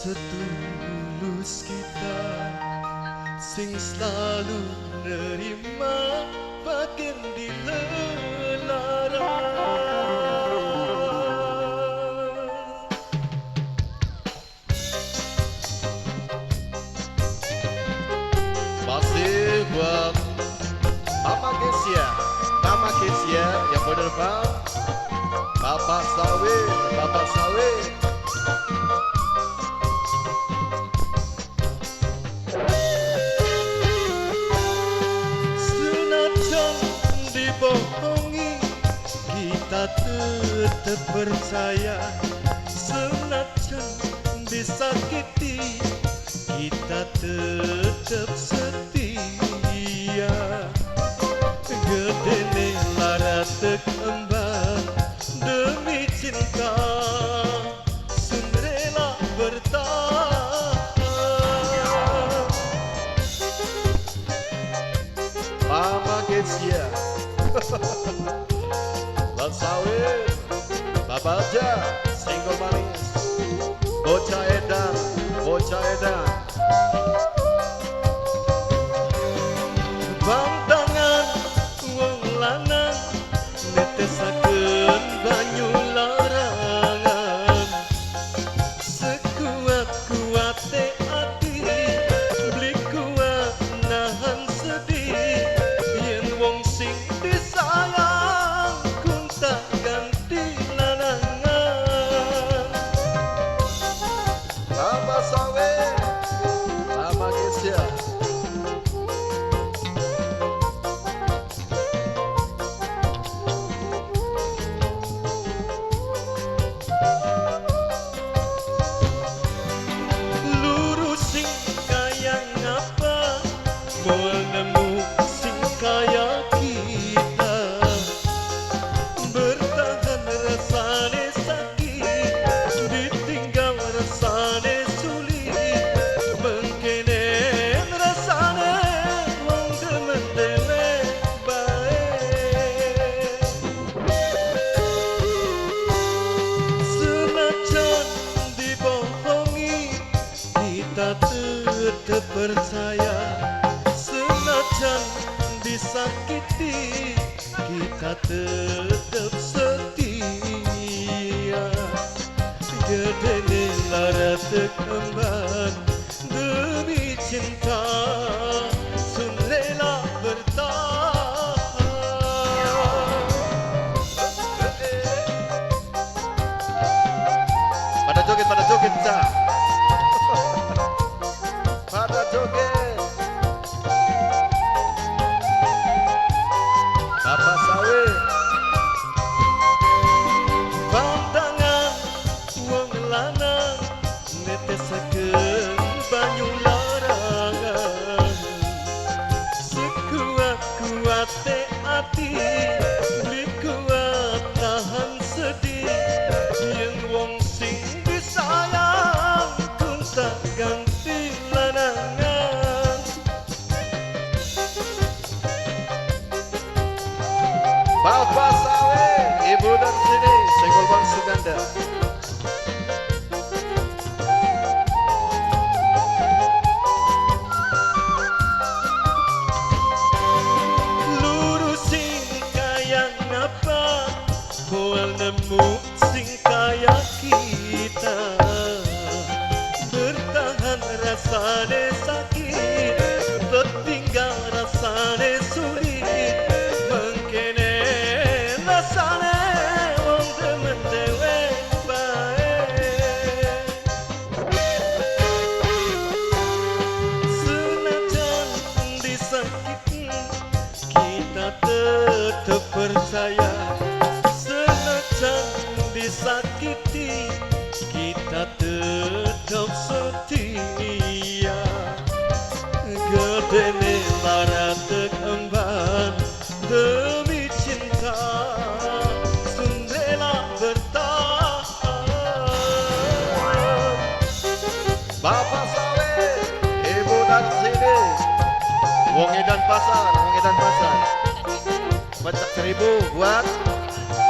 Setulus kita sing selalu nerima bagian dilarang. Masih buat Mama Kesia yang penerbang, Bapak Sawit, Bapak Sawit. Senajan dibohongi, kita tetap percaya. Senajan disakiti, kita tetap setia. Gedene lara tekembang demi cinta, sun rela bertahan. Mama Kesia, Bang Sawit, Bapak Aja, single manis, bocah edan, bocah edan. Bantangan wong lanang netesakeun banyu larangan. Sekuat-kuate ati beli kuat nahan sedih. Yen wong sing disayang kun tak ganti lanangan. Bapak Sawit, Mama Kesia. Menemu sing kaya kita, bertahan rasane sakit, ditinggal rasane sulit, mengkene rasane wong demen dhewe bae. Senajan dibohongi, kita tetap percaya. Senajan disakiti, kita tetap setia. Gedene lara tekembang demi cinta, sun rela bertahan. Pada joget Cak. Pada joget. Bapak Sawit, bantangan wong lanang netesakeun banyu larangan. Sekuat-kuate ati beli kuat tahan sedih. Yen wong sing disayang kun tak ganti lanangan. Bapak Sawit, Ibu dan sini, senggol Bang Suganda. Lurusin kaya ngapa, koal nemu sing kaya kita. Bertahan rasane sakit, tertinggal rasane sulit. Kita tetap percaya. Senajan disakiti, kita tetap setia. Gedene lara tekembang demi cinta, sun rela bertahan. Bapak Sawit, Ibu dan sini, wong edan pasar, wong edan pasar. Pencak 1000 buat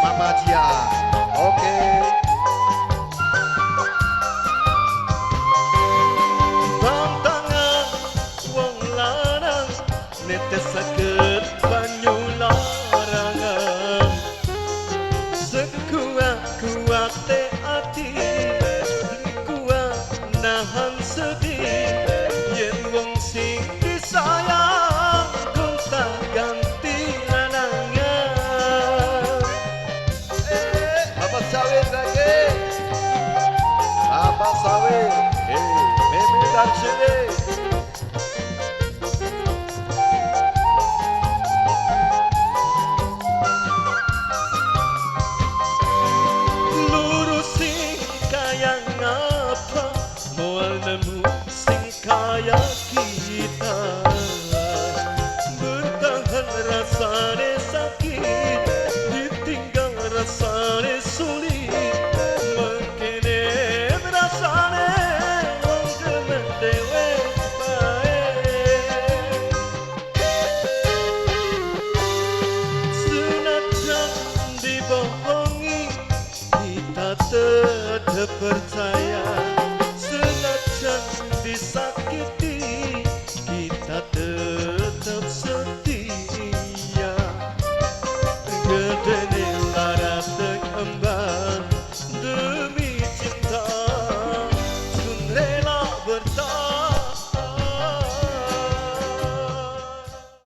Mama Jia. Oke. sawit. Mimi dan sini. Lurusin kayak ngapa moal nemu sing kaya kita. Bertahan rasane sakit, ditinggal rasane sulit. Mengkene rasane wong gemen dewe bae. Senajan dibohongi kita